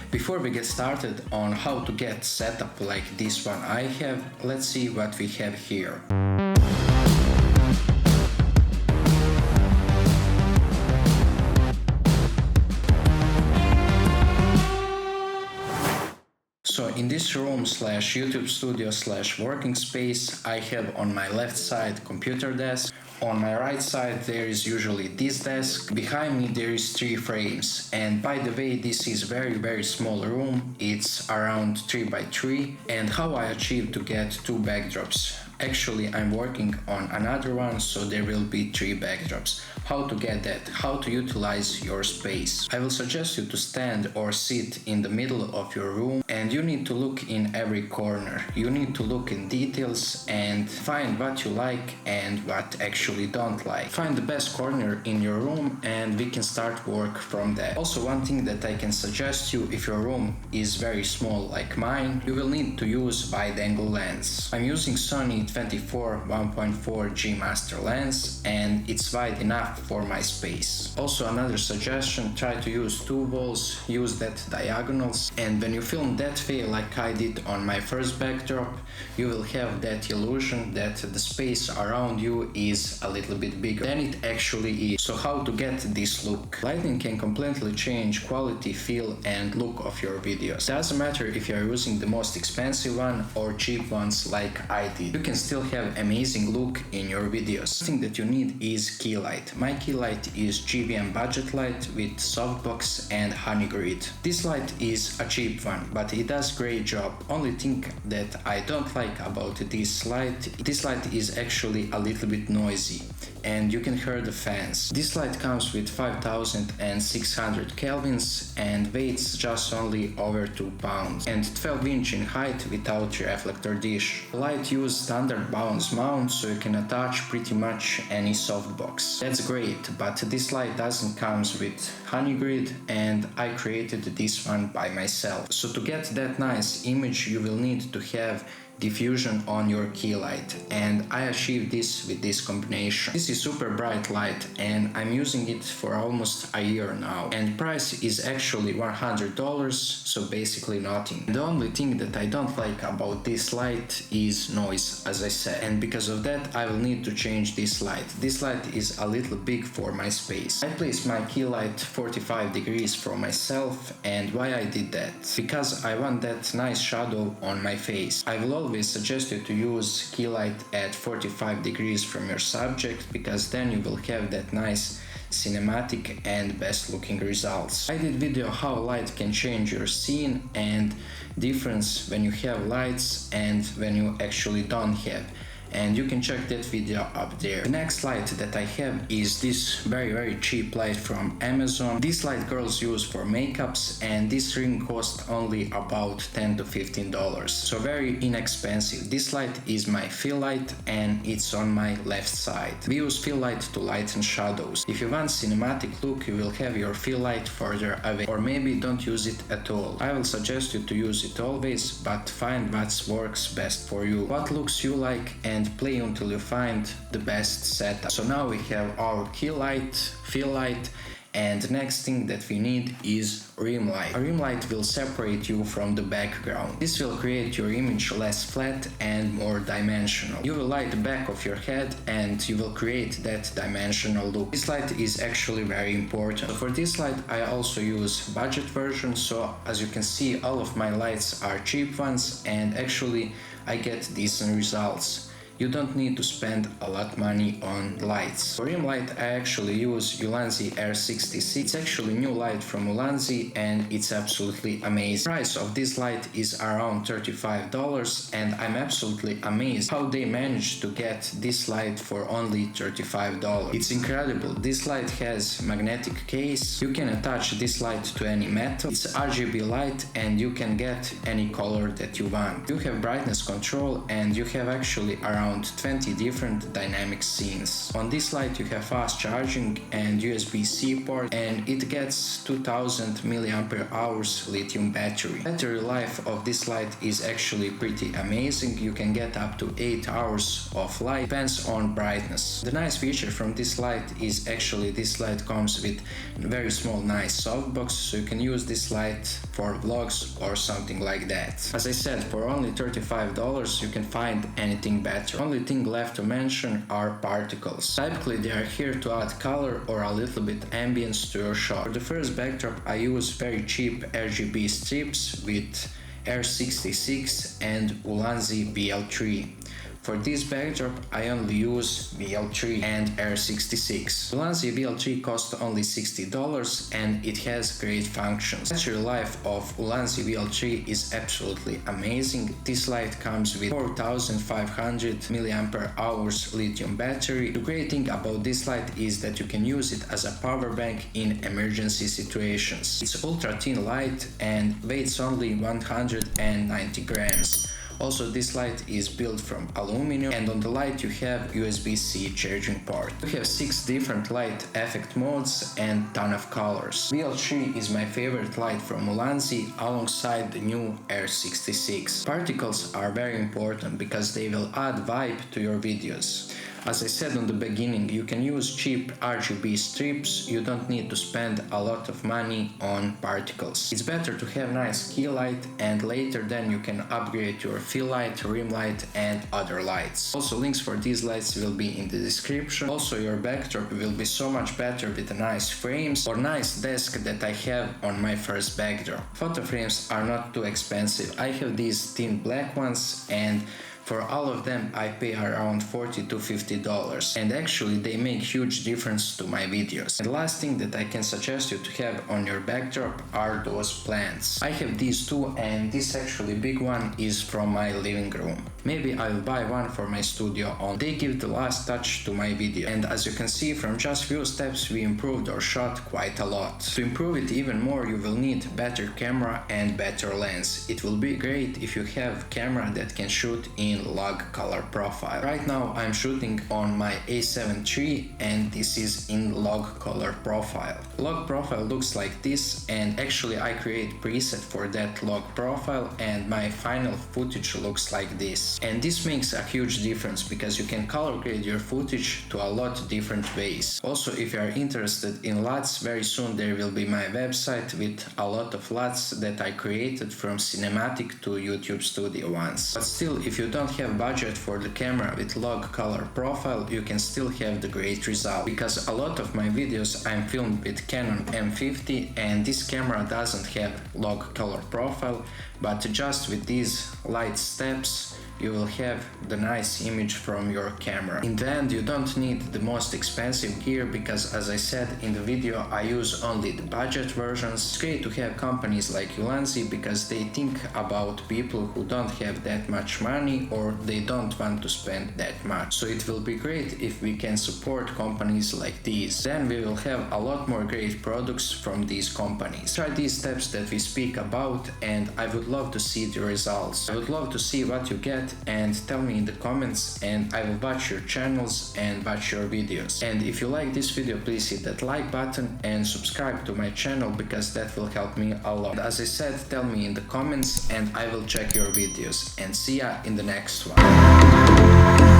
Before we get started on how to get set up like this one I have, let's see what we have here. So in this room slash YouTube studio slash working space, I have on my left side computer desk. On my right side there is usually this desk. Behind me there is 3 frames, and by the way this is very small room. It's around 3 by 3. And how I achieved to get 2 backdrops. Actually I'm working on another one, so there will be 3 backdrops. How to get that? How to utilize your space? I will suggest you to stand or sit in the middle of your room, and you need to look in every corner. You need to look in details and find what you like and what actually don't like. Find the best corner in your room and we can start work from that. Also, one thing that I can suggest you, if your room is very small like mine, you will need to use wide angle lens. I'm using Sony 24 1.4 G master lens and it's wide enough for my space. Also, another suggestion, try to use 2 walls, use that diagonals, and when you film that way like I did on my first backdrop, you will have that illusion that the space around you is a little bit bigger than it actually is. So how to get this look? Lighting can completely change quality, feel and look of your videos. Doesn't matter if you are using the most expensive one or cheap ones like I did. You can still have amazing look in your videos. The thing that you need is key light. My key light is GBM budget light with softbox and honey grid. This light is a cheap one, but it does great job. Only thing that I don't like about this light is actually a little bit noisy and you can hear the fans. This light comes with 5600 kelvins and weighs just only over 2 pounds and 12 inch in height without reflector dish. The light uses standard bounce mount, so you can attach pretty much any softbox. That's great, but this light doesn't come with honey grid and I created this one by myself. So to get that nice image you will need to have diffusion on your key light, and I achieved this with this combination. This is super bright light and I'm using it for almost a year now, and price is actually $100, so basically nothing. The only thing that I don't like about this light is noise, as I said, and because of that I will need to change this light. This light is a little big for my space. I placed my key light 45 degrees from myself, and why I did that? Because I want that nice shadow on my face. I will always suggest you to use key light at 45 degrees from your subject, because then you will have that nice cinematic and best looking results. I did video how light can change your scene and difference when you have lights and when you actually don't have, and you can check that video up there. The next light that I have is this very cheap light from Amazon. This light girls use for makeups, and this ring cost only about $10 to $15, so very inexpensive. This light is my fill light and it's on my left side. We use fill light to lighten shadows. If you want cinematic look, you will have your fill light further away, or maybe don't use it at all. I will suggest you to use it always, but find what works best for you, what looks you like, and play until you find the best setup. So now we have our key light, fill light, and the next thing that we need is rim light. A rim light will separate you from the background. This will create your image less flat and more dimensional. You will light the back of your head and you will create that dimensional look. This light is actually very important. For this light I also use budget version, so as you can see all of my lights are cheap ones and actually I get decent results. You don't need to spend a lot money on lights. For rim light I actually use Ulanzi R66. It's actually new light from Ulanzi and it's absolutely amazing. Price of this light is around $35 and I'm absolutely amazed how they managed to get this light for only $35. It's incredible. This light has magnetic case. You can attach this light to any metal. It's RGB light and you can get any color that you want. You have brightness control and you have actually around around 20 different dynamic scenes. On this light you have fast charging and USB-C port, and it gets 2000 mAh lithium battery. Battery life of this light is actually pretty amazing. You can get up to 8 hours of light, depends on brightness. The nice feature from this light is actually this light comes with very small nice softbox, so you can use this light for vlogs or something like that. As I said, for only $35 you can find anything better. Only thing left to mention are particles. Typically they are here to add color or a little bit ambience to your shot. For the first backdrop I use very cheap RGB strips with R66 and Ulanzi BL3. For this backdrop, I only use BL3 and R66. Ulanzi BL3 costs only $60 and it has great functions. Battery life of Ulanzi BL3 is absolutely amazing. This light comes with 4500 mAh lithium battery. The great thing about this light is that you can use it as a power bank in emergency situations. It's ultra thin light and weighs only 190 grams. Also, this light is built from aluminum, and on the light you have USB-C charging port. You have 6 different light effect modes and ton of colors. BL3 is my favorite light from Ulanzi alongside the new R66. Particles are very important because they will add vibe to your videos. As I said on the beginning, you can use cheap RGB strips, you don't need to spend a lot of money on particles. It's better to have nice key light, and later then you can upgrade your fill light, rim light and other lights. Also, links for these lights will be in the description. Also, your backdrop will be so much better with the nice frames or nice desk that I have on my first backdrop. Photo frames are not too expensive. I have these thin black ones, and for all of them I pay around $40 to $50, and actually they make huge difference to my videos. And the last thing that I can suggest you to have on your backdrop are those plants. I have these two, and this actually big one is from my living room. Maybe I'll buy one for my studio on. They give the last touch to my video, and as you can see from just few steps we improved our shot quite a lot. To improve it even more you will need better camera and better lens. It will be great if you have camera that can shoot in log color profile. Right now I'm shooting on my A7 III and this is in log color profile. Log profile looks like this, and actually I create preset for that log profile and my final footage looks like this. And this makes a huge difference because you can color grade your footage to a lot different ways. Also, if you are interested in LUTs, very soon there will be my website with a lot of LUTs that I created from cinematic to YouTube studio ones. But still, if you don't have budget for the camera with log color profile, you can still have the great result, because a lot of my videos I'm filmed with Canon M50 and this camera doesn't have log color profile, but just with these light steps you will have the nice image from your camera. In the end, you don't need the most expensive gear because, as I said in the video, I use only the budget versions. It's great to have companies like Ulanzi because they think about people who don't have that much money or they don't want to spend that much. So it will be great if we can support companies like these. Then we will have a lot more great products from these companies. Try these steps that we speak about and I would love to see the results. I would love to see what you get and tell me in the comments, and I will watch your channels and watch your videos. And if you like this video, please hit that like button and subscribe to my channel because that will help me a lot. As I said, tell me in the comments and I will check your videos, and see ya in the next one.